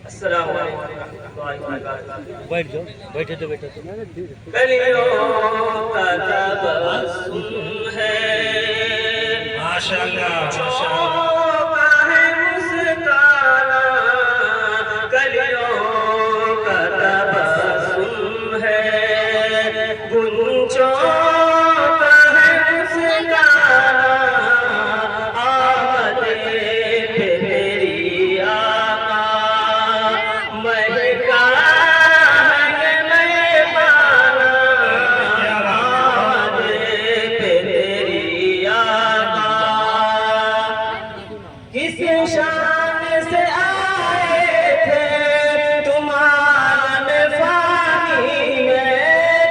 अस्सलाम वालेकुम बैठ जाओ, बैठे तो बैठे तो कलियों का तबस्सुम है माशाअल्लाह का है मुस्काना कलियों का तबस्सुम है गुंजों का है मुस्काना आमदे पे तेरी आका महका है मेहमाना आमदे पे तेरी आका किस शान से आए थे तुम आलम फानी में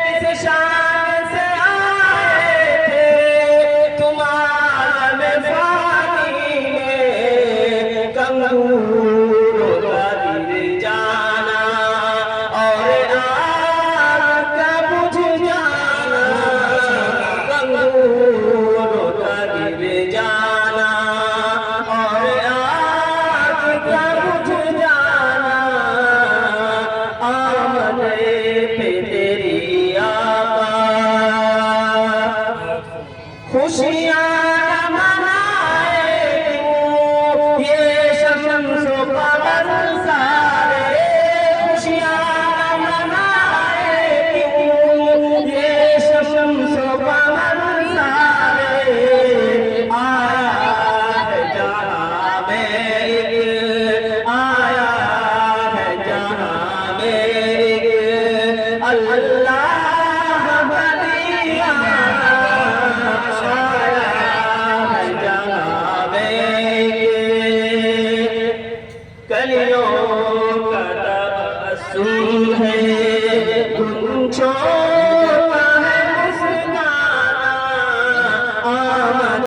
किस शान से आए थे तुम आलम फानी में कंगूरों का दिल जाना और आग का बुझ जाना कंगूरों का दिल जाना और आग का बुझ जाना आमदे पे तेरी आका खुशियाँ